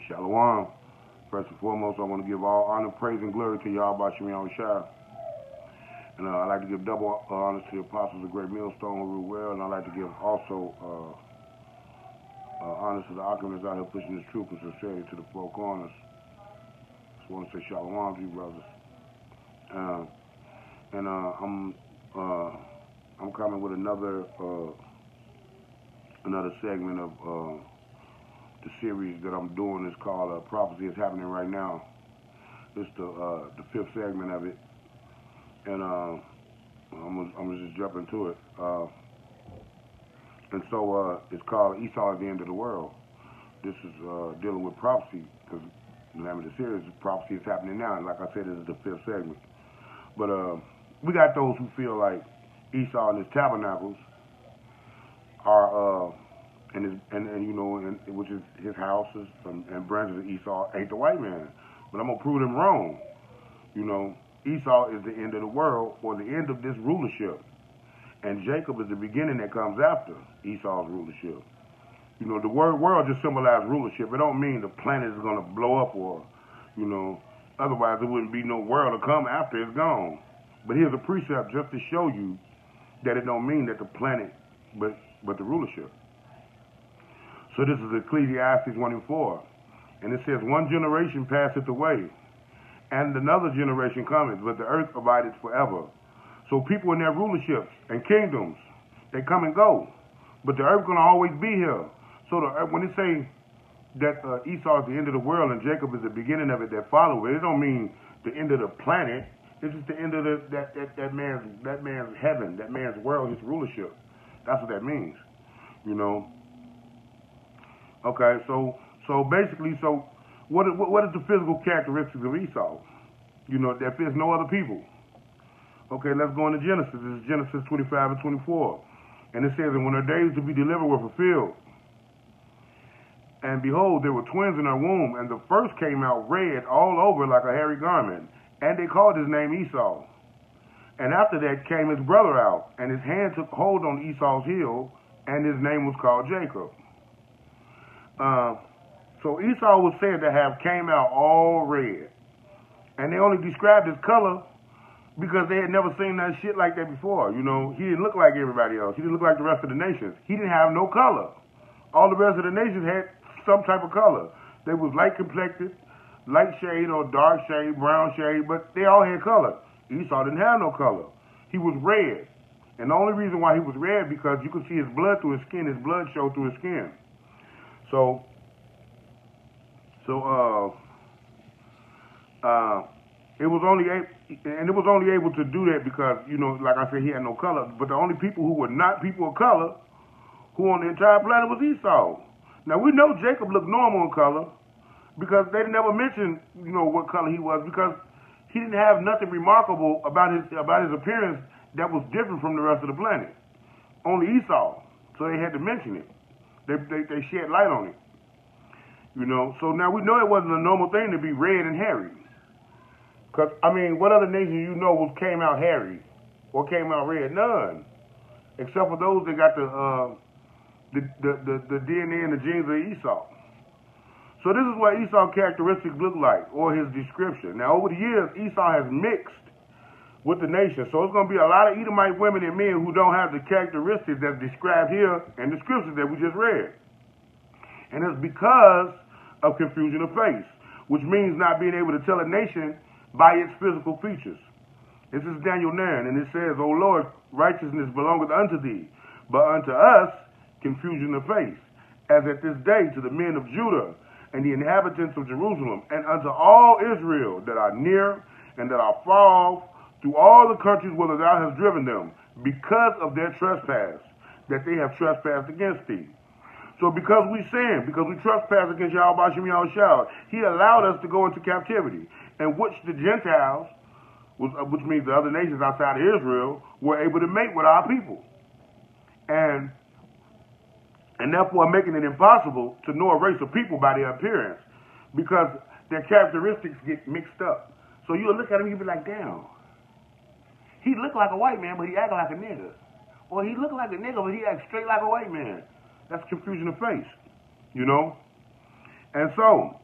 Shalom. First and foremost, I want to give all honor, praise, and glory to Yahweh Shemi Shah. And I'd like to give double honors to the apostles of Great Millstone who rule well. And I'd like to give also honors to the alchemists out here pushing this truth and sincerity to the four corners. Just want to say shalom to you, brothers. I'm coming with another segment of the series that I'm doing. Is called Prophecy is Happening Right Now. It's the fifth segment of it, and I'm gonna just jump into it. And so it's called Esau at the End of the World. This is dealing with prophecy, because the name of the series is Prophecy is Happening Now. And like I said, this is the fifth segment. But we got those who feel like Esau and his tabernacles are which is his houses and branches of Esau ain't the white man. But I'm gonna prove them wrong. Esau is the end of the world, or the end of this rulership, and Jacob is the beginning that comes after Esau's rulership. The word world just symbolizes rulership. It don't mean the planet is gonna blow up, or otherwise there wouldn't be no world to come after it's gone. But here's a precept just to show you that it don't mean that the planet, but the rulership. So this is Ecclesiastes 1:4. And it says, one generation passeth away, and another generation cometh, but the earth abideth forever. So people in their rulerships and kingdoms, they come and go, but the earth gonna always be here. So when they say that Esau is the end of the world and Jacob is the beginning of it that follow it, it don't mean the end of the planet. It's just the end of that man's heaven, that man's world, his rulership. That's what that means. Okay, so basically, what is the physical characteristics of Esau? That there's no other people. Okay, let's go into Genesis. This is Genesis 25 and 24. And it says, and when her days to be delivered were fulfilled, and behold, there were twins in her womb, and the first came out red all over like a hairy garment, and they called his name Esau. And after that came his brother out, and his hand took hold on Esau's heel, and his name was called Jacob. So Esau was said to have came out all red. And they only described his color because they had never seen that shit like that before. He didn't look like everybody else. He didn't look like the rest of the nations. He didn't have no color. All the rest of the nations had some type of color. They was light complected, light shade or dark shade, brown shade, but they all had color. Esau didn't have no color. He was red. And the only reason why he was red because you could see his blood through his skin. His blood showed through his skin. It was only able to do that because, like I said, he had no color. But the only people who were not people of color who on the entire planet was Esau. Now we know Jacob looked normal in color because they never mentioned, what color he was, because he didn't have nothing remarkable about his appearance that was different from the rest of the planet. Only Esau. So they had to mention it. They shed light on it. So now we know it wasn't a normal thing to be red and hairy. Because, what other nation came out hairy or came out red? None. Except for those that got the DNA and the genes of Esau. So this is what Esau's characteristics look like, or his description. Now, over the years, Esau has mixed with the nation. So it's going to be a lot of Edomite women and men who don't have the characteristics that's described here in the scriptures that we just read. And it's because of confusion of face, which means not being able to tell a nation by its physical features. This is Daniel 9, and it says, O Lord, righteousness belongeth unto thee, but unto us confusion of face, as at this day to the men of Judah and the inhabitants of Jerusalem, and unto all Israel that are near and that are far off, through all the countries whither thou hast driven them, because of their trespass, that they have trespassed against thee. So because we sinned, because we trespassed against Yahweh Shemi Shah, he allowed us to go into captivity, in which the Gentiles, which means the other nations outside of Israel, were able to mate with our people. And therefore making it impossible to know a race of people by their appearance, because their characteristics get mixed up. So you'll look at him, you'll be like, damn, he looked like a white man, but he acted like a nigga. Or he looked like a nigga, but he acted straight like a white man. That's confusion of face, And so,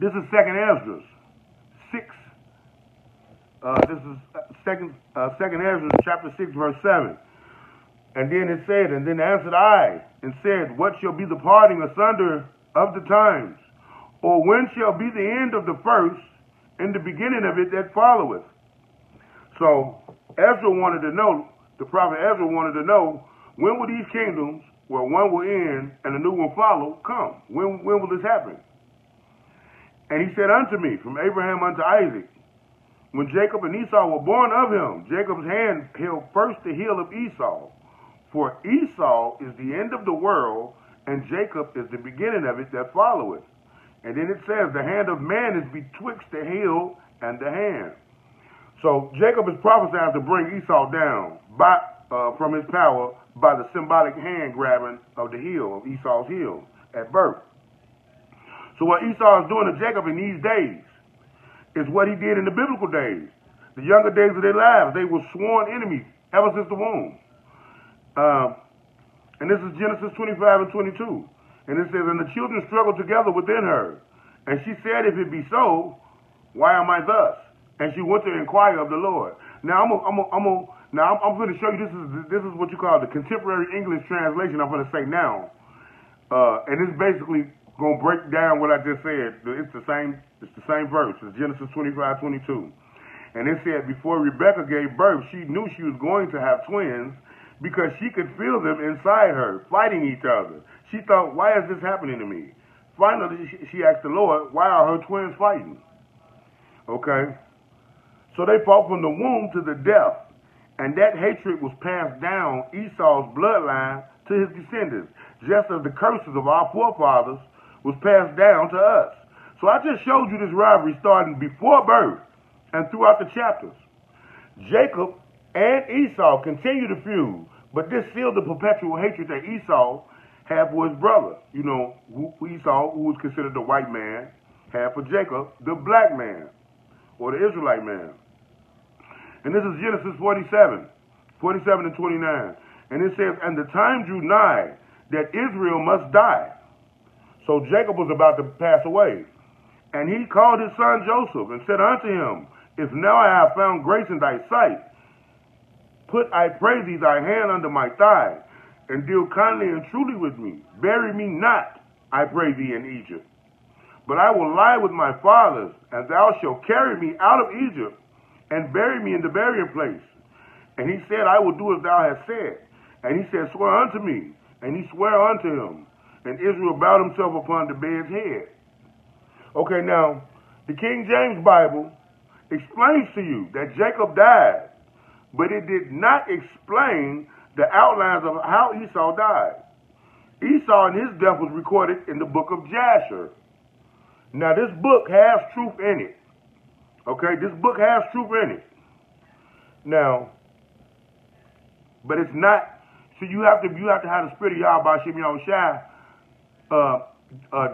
This is Second Ezra 6. This is Second Ezra chapter 6, verse 7. And then it said, and then answered I, and said, what shall be the parting asunder of the times? Or when shall be the end of the first, and the beginning of it that followeth? So Ezra wanted to know, the prophet Ezra wanted to know, when will these kingdoms, where one will end and a new one follow, come? When will this happen? And he said unto me, from Abraham unto Isaac, when Jacob and Esau were born of him, Jacob's hand held first the heel of Esau. For Esau is the end of the world, and Jacob is the beginning of it that followeth. And then it says, the hand of man is betwixt the heel and the hand. So Jacob is prophesying to bring Esau down from his power by the symbolic hand grabbing of the heel, of Esau's heel at birth. So what Esau is doing to Jacob in these days is what he did in the biblical days. The younger days of their lives, they were sworn enemies ever since the womb. And this is Genesis 25 and 22. And it says, and the children struggled together within her. And she said, if it be so, why am I thus? And she went to inquire of the Lord. Now I'm going to show you, this is what you call the contemporary English translation I'm going to say now. And it's basically going to break down what I just said. It's the same verse. It's Genesis 25, 22. And it said, before Rebekah gave birth, she knew she was going to have twins because she could feel them inside her, fighting each other. She thought, why is this happening to me? Finally, she asked the Lord, why are her twins fighting? Okay. So they fought from the womb to the death. And that hatred was passed down Esau's bloodline to his descendants, just as the curses of our forefathers was passed down to us. So I just showed you this rivalry starting before birth and throughout the chapters. Jacob and Esau continue to feud, but this sealed the perpetual hatred that Esau had for his brother. You know, Esau, who was considered the white man, had for Jacob, the black man, or the Israelite man. And this is Genesis 47 and 29. And it says, and the time drew nigh that Israel must die. So Jacob was about to pass away. And he called his son Joseph and said unto him, if now I have found grace in thy sight, put, I pray thee, thy hand under my thigh, and deal kindly and truly with me. Bury me not, I pray thee, in Egypt. But I will lie with my fathers, and thou shalt carry me out of Egypt, and bury me in the burying place. And he said, I will do as thou hast said. And he said, swear unto me. And he sware unto him. And Israel bowed himself upon the bed's head. Okay, now, the King James Bible explains to you that Jacob died, but it did not explain the outlines of how Esau died. Esau and his death was recorded in the book of Jasher. Now, this book has truth in it. Okay, this book has truth in it. Now, but it's not. So you have to have the spirit of Yahweh Shem Yahushua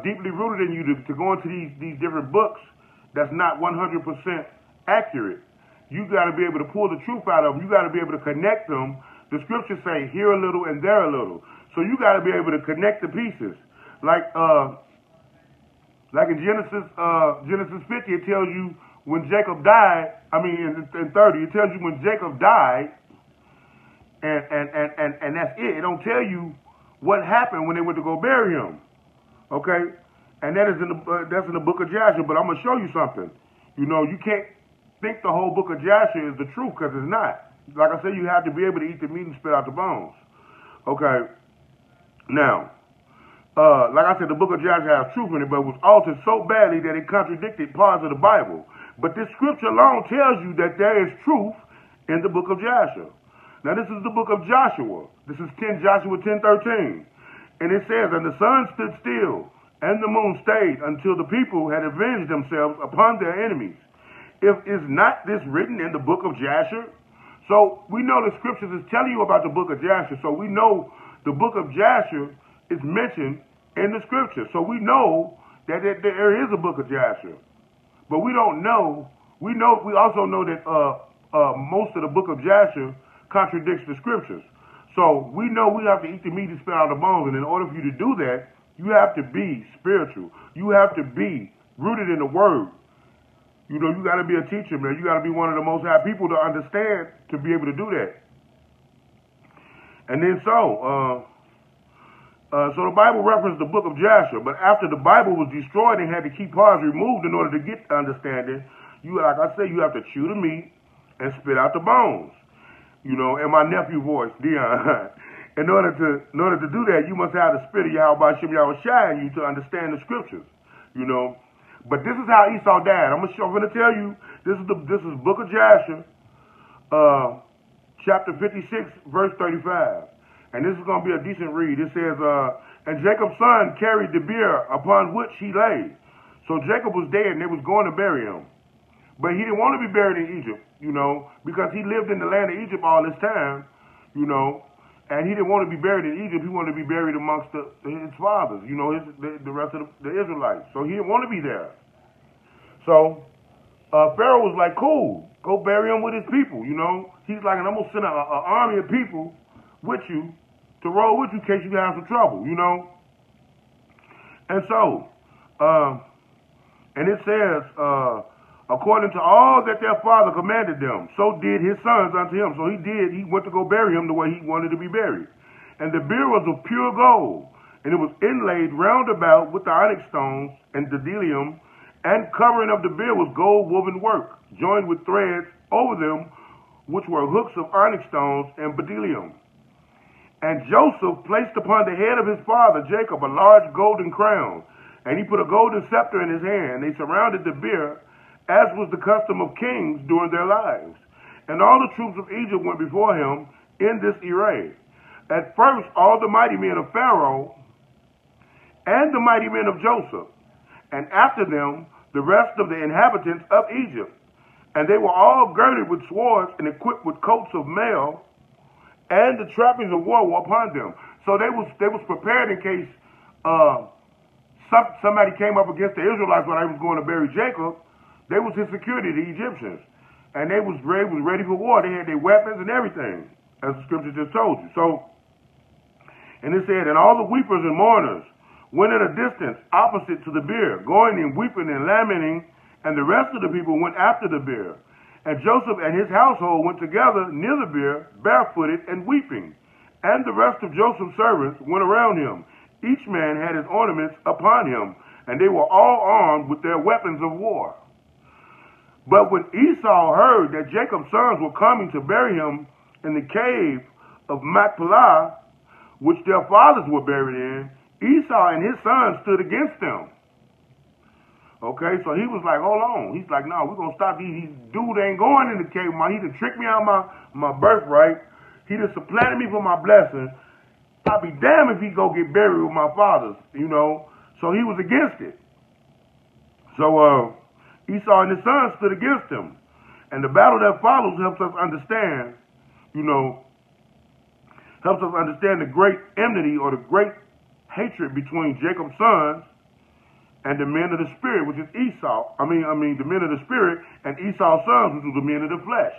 deeply rooted in you to go into these different books that's not 100% accurate. You got to be able to pull the truth out of them. You got to be able to connect them. The scriptures say here a little and there a little. So you got to be able to connect the pieces. Like in Genesis 50, it tells you when Jacob died. I mean, in 30, it tells you when Jacob died, and that's it. It don't tell you what happened when they went to go bury him. Okay, and that's in the book of Jasher. But I'm gonna show you something. You know, you can't think the whole book of Jasher is the truth, because it's not. Like I said, you have to be able to eat the meat and spit out the bones. Okay. Now, like I said, the book of Jasher has truth in it, but it was altered so badly that it contradicted parts of the Bible. But this scripture alone tells you that there is truth in the book of Jasher. Now, this is the book of Joshua. This is Joshua 10:13. And it says, and the sun stood still, and the moon stayed, until the people had avenged themselves upon their enemies. Is not this written in the book of Jasher? So we know the scriptures is telling you about the book of Jasher. So we know the book of Jasher is mentioned in the scripture. So we know that there is a book of Jasher. But we don't know. We also know that most of the book of Jasher contradicts the scriptures. So we know we have to eat the meat and spit out the bones. And in order for you to do that, you have to be spiritual. You have to be rooted in the word. You know, you got to be a teacher, man. You got to be one of the most high people to understand to be able to do that. And then so the Bible referenced the book of Joshua, but after the Bible was destroyed and had the key parts removed in order to get understanding, you, like I said, you have to chew the meat and spit out the bones. You know, in my nephew voice, Dion. in order to do that, you must have the spirit of Yahweh Shem Yahushua in you to understand the scriptures. You know, but this is how Esau died. I'm gonna tell you. This is book of Joshua, chapter 56, verse 35. And this is going to be a decent read. It says, and Jacob's son carried the bier upon which he lay. So Jacob was dead and they was going to bury him. But he didn't want to be buried in Egypt, you know, because he lived in the land of Egypt all this time, you know, and he didn't want to be buried in Egypt. He wanted to be buried amongst his fathers, you know, the rest of the Israelites. So he didn't want to be there. So Pharaoh was like, cool, go bury him with his people, you know. He's like, and I'm going to send an army of people with you to roll with you in case you have some trouble, you know. And so, and it says, according to all that their father commanded them, so did his sons unto him. So he went to go bury him the way he wanted to be buried. And the bier was of pure gold, and it was inlaid round about with the onyx stones and bdellium, and covering of the bier was gold woven work, joined with threads over them, which were hooks of onyx stones and bdellium. And Joseph placed upon the head of his father Jacob a large golden crown, and he put a golden scepter in his hand. They surrounded the bier, as was the custom of kings during their lives. And all the troops of Egypt went before him in this array. At first, all the mighty men of Pharaoh and the mighty men of Joseph, and after them, the rest of the inhabitants of Egypt. And they were all girded with swords and equipped with coats of mail, and the trappings of war were upon them. So they was prepared in case somebody came up against the Israelites when they was going to bury Jacob. They was his security, the Egyptians. And they was ready for war. They had their weapons and everything, as the scripture just told you. So, and it said, and all the weepers and mourners went at a distance opposite to the bier, going and weeping and lamenting, and the rest of the people went after the bier. And Joseph and his household went together near the bier, barefooted and weeping. And the rest of Joseph's servants went around him. Each man had his ornaments upon him, and they were all armed with their weapons of war. But when Esau heard that Jacob's sons were coming to bury him in the cave of Machpelah, which their fathers were buried in, Esau and his sons stood against them. Okay, so he was like, hold on. He's like, no, we're going to stop. He dude ain't going in the cave. He done tricked me out of my birthright. He done supplanted me for my blessing. I'll be damned if he go get buried with my fathers, you know. So he was against it. So Esau and his sons stood against him. And the battle that follows helps us understand, you know, helps us understand the great enmity or the great hatred between Jacob's sons and the men of the spirit, which is Esau. The men of the spirit and Esau's sons, which was the men of the flesh.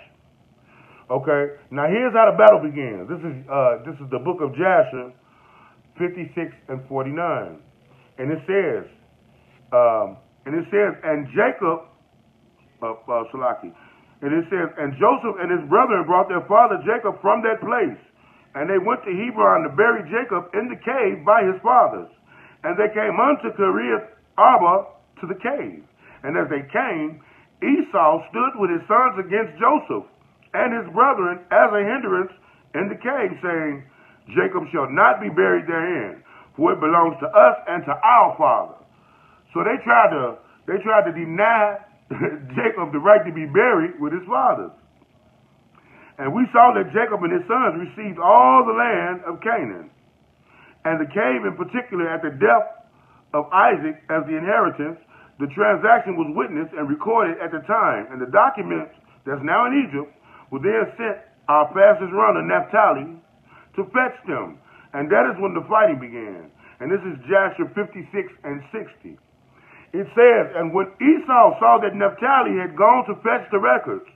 Okay. Now here's how the battle begins. This is the book of Joshua, 56 and 49, and it says, and Jacob, Salaki, and it says, and Joseph and his brethren brought their father Jacob from that place, and they went to Hebron to bury Jacob in the cave by his fathers, and they came unto Kiriath Arba to the cave. And as they came, Esau stood with his sons against Joseph and his brethren as a hindrance in the cave, saying, Jacob shall not be buried therein, for it belongs to us and to our father. So they tried to deny Jacob the right to be buried with his fathers. And we saw that Jacob and his sons received all the land of Canaan, and the cave in particular at the death of Isaac as the inheritance. The transaction was witnessed and recorded at the time, and the documents that's now in Egypt were then sent our fastest runner, Naphtali, to fetch them. And that is when the fighting began. And this is Joshua 56 and 60. It says, and when Esau saw that Naphtali had gone to fetch the records,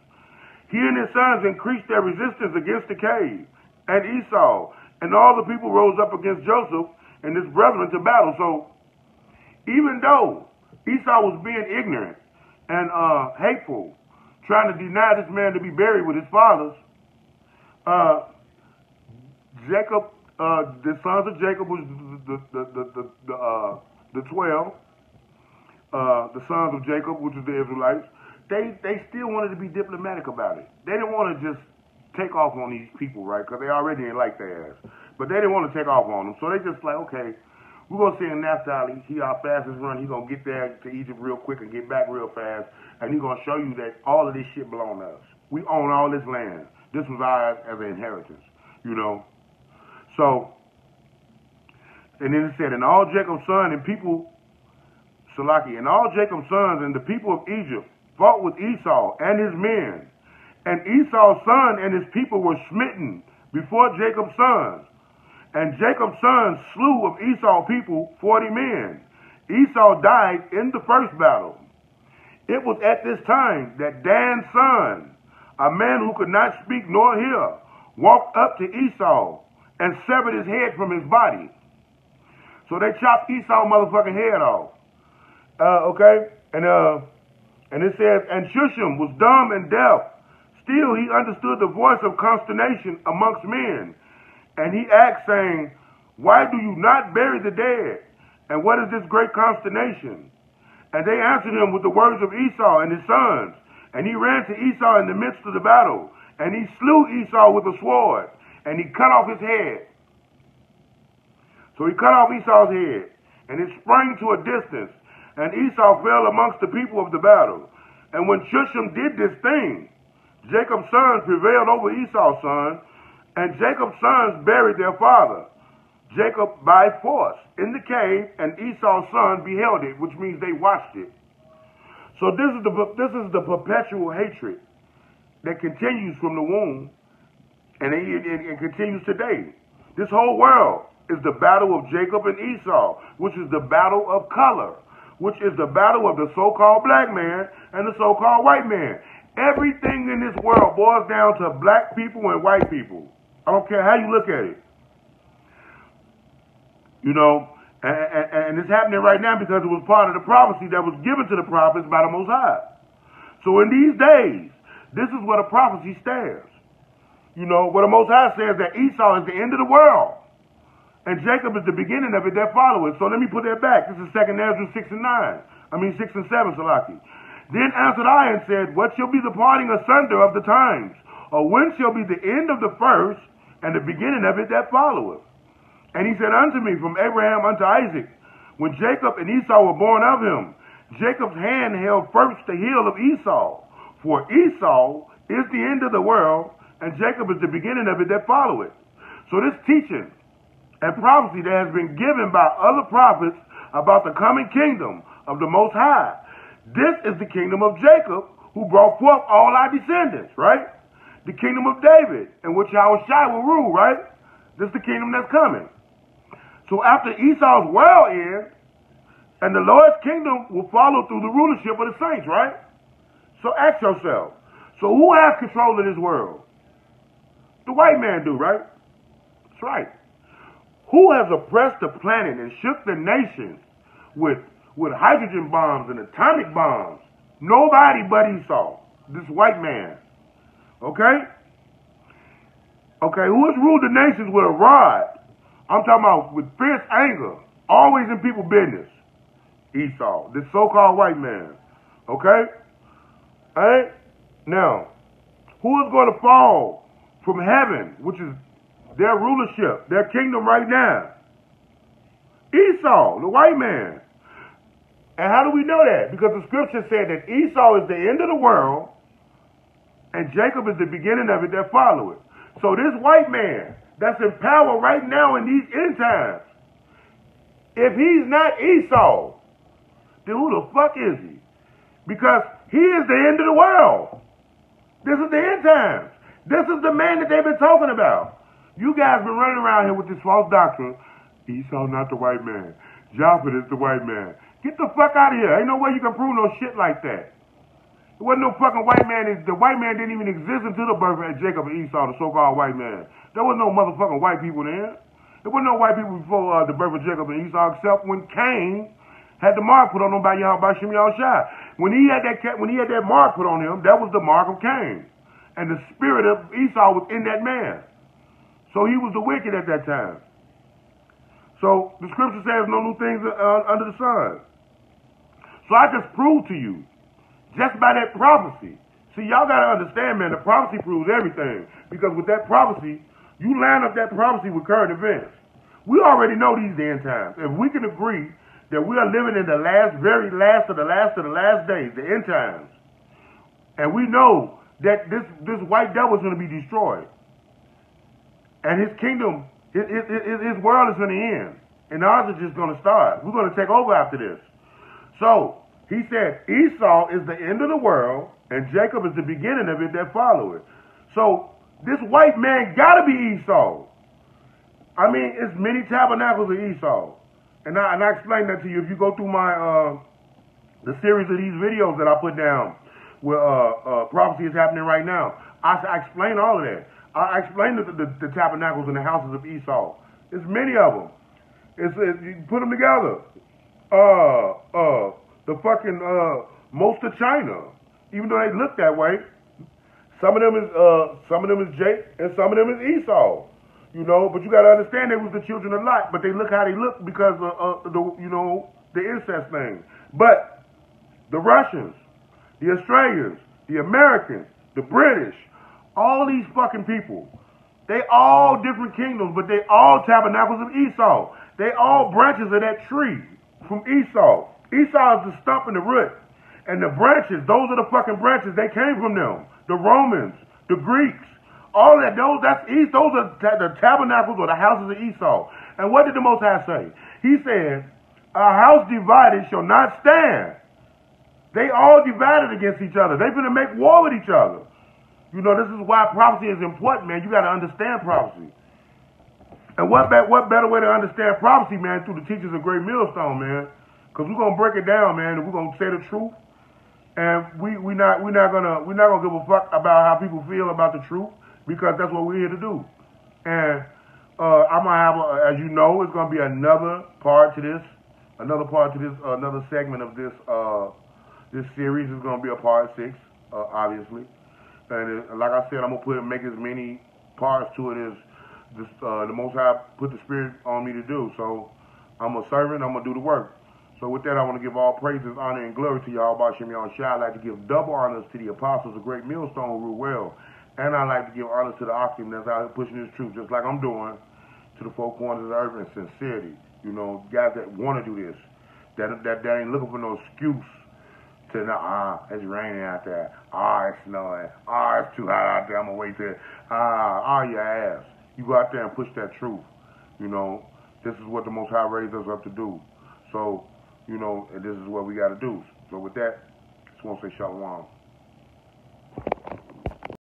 he and his sons increased their resistance against the cave, and Esau, and all the people rose up against Joseph and his brethren to battle. So even though Esau was being ignorant and hateful, trying to deny this man to be buried with his fathers. Jacob, the sons of Jacob was the 12, the sons of Jacob, which is the Israelites. They still wanted to be diplomatic about it. They didn't want to just take off on these people, right? Because they already didn't like their ass. But they didn't want to take off on them. So they just like, okay, we're going to send Naphtali. He our fastest run. He's going to get there to Egypt real quick and get back real fast. And he's going to show you that all of this shit belongs to us. We own all this land. This was ours as an inheritance, you know. So, and then it said, and all Jacob's sons and people, Salaki, and all Jacob's sons and the people of Egypt fought with Esau and his men. And Esau's son and his people were smitten before Jacob's sons. And Jacob's sons slew of Esau's people 40 men. Esau died in the first battle. It was at this time that Dan's son, a man who could not speak nor hear, walked up to Esau and severed his head from his body. So they chopped Esau's motherfucking head off. Okay? And it says, and Shushan was dumb and deaf. Still he understood the voice of consternation amongst men. And he asked, saying, why do you not bury the dead? And what is this great consternation? And they answered him with the words of Esau and his sons. And he ran to Esau in the midst of the battle. And he slew Esau with a sword. And he cut off his head. So he cut off Esau's head. And it sprang to a distance. And Esau fell amongst the people of the battle. And when Shushan did this thing, Jacob's sons prevailed over Esau's sons, and Jacob's sons buried their father, Jacob by force, in the cave, and Esau's sons beheld it, which means they watched it. So this is the perpetual hatred that continues from the womb, and it continues today. This whole world is the battle of Jacob and Esau, which is the battle of color, which is the battle of the so-called black man and the so-called white man. Everything in this world boils down to black people and white people. I don't care how you look at it. You know, and it's happening right now because it was part of the prophecy that was given to the prophets by the Most High. So in these days, this is where the prophecy stands. You know, where the Most High says that Esau is the end of the world, and Jacob is the beginning of it that follow it. So let me put that back. This is 2 Ezra 6 and 7, Salaki. Then answered I and said, what shall be the parting asunder of the times? Or when shall be the end of the first and the beginning of it that followeth? And he said unto me, from Abraham unto Isaac, when Jacob and Esau were born of him, Jacob's hand held first the heel of Esau. For Esau is the end of the world, and Jacob is the beginning of it that followeth. So this teaching and prophecy that has been given by other prophets about the coming kingdom of the Most High, this is the kingdom of Jacob, who brought forth all our descendants, right? The kingdom of David, in which Yahushua will rule, right? This is the kingdom that's coming. So after Esau's world ends, and the Lord's kingdom will follow through the rulership of the saints, right? So ask yourself, so who has control of this world? The white man do, right? That's right. Who has oppressed the planet and shook the nations with hydrogen bombs and atomic bombs? Nobody but Esau, this white man. Okay? Okay, who has ruled the nations with a rod? I'm talking about with fierce anger, always in people's business. Esau, this so-called white man. Okay? Alright? Now, who is going to fall from heaven, which is their rulership, their kingdom right now? Esau, the white man. And how do we know that? Because the scripture said that Esau is the end of the world, and Jacob is the beginning of it that follow it. So this white man that's in power right now in these end times, if he's not Esau, then who the fuck is he? Because he is the end of the world. This is the end times. This is the man that they've been talking about. You guys been running around here with this false doctrine. Esau not the white man. Japheth is the white man. Get the fuck out of here. Ain't no way you can prove no shit like that. There wasn't no fucking white man. The white man didn't even exist until the birth of Jacob and Esau, the so-called white man. There was no motherfucking white people then. There wasn't no white people before the birth of Jacob and Esau, except when Cain had the mark put on him by Shimon Shai. When he had that mark put on him, that was the mark of Cain. And the spirit of Esau was in that man. So he was the wicked at that time. So the scripture says no new things under the sun. So I just proved to you, just by that prophecy. See, y'all got to understand, man, the prophecy proves everything. Because with that prophecy, you line up that prophecy with current events. We already know these end times. If we can agree that we are living in the very last of the last days, the end times, and we know that this white devil is going to be destroyed, and his kingdom, his world is going to end, and ours is just going to start. We're going to take over after this. So he said Esau is the end of the world, and Jacob is the beginning of it that follow it. So this white man got to be Esau. I mean, it's many tabernacles of Esau. And I explained that to you. If you go through my the series of these videos that I put down where prophecy is happening right now, I explain all of that. I explain the tabernacles and the houses of Esau. There's many of them. You put them together. The fucking most of China, even though they look that way, some of them is Jake and some of them is Esau. You know, but you got to understand they was the children of Lot, but they look how they look because of the incest thing. But the Russians, the Australians, the Americans, the British, all these fucking people, they all different kingdoms, but they all tabernacles of Esau. They all branches of that tree from Esau. Esau is the stump and the root. And the branches, those are the fucking branches, they came from them. The Romans, the Greeks. All that, those are the tabernacles or the houses of Esau. And what did the Most High say? He said, a house divided shall not stand. They all divided against each other. They're going to make war with each other. You know, this is why prophecy is important, man. You got to understand prophecy. And what better way to understand prophecy, man, through the teachings of Great Millstone, man? Because we're going to break it down, man, and we're going to say the truth. And we're not gonna give a fuck about how people feel about the truth. Because that's what we're here to do. And I'm going to have, as you know, it's going to be another part to this. Another segment of this this series is going to be a part 6, obviously. And like I said, I'm going to make as many parts to it as the Most High put the Spirit on me to do. So I'm a servant, I'm going to do the work. So with that, I want to give all praises, honor, and glory to y'all about Shimon Shai. I'd like to give double honors to the apostles of Great Millstone who rule well. And I like to give honor to the Oxygen that's out here pushing this truth, just like I'm doing, to the four corners of the earth in sincerity. You know, guys that want to do this, that ain't looking for no excuse to, it's raining out there, it's snowing, it's too hot out there, I'm going to wait till, your ass. You go out there and push that truth. You know, this is what the Most High raised us up to do. So, you know, and this is what we got to do. So with that, I just want to say shalom.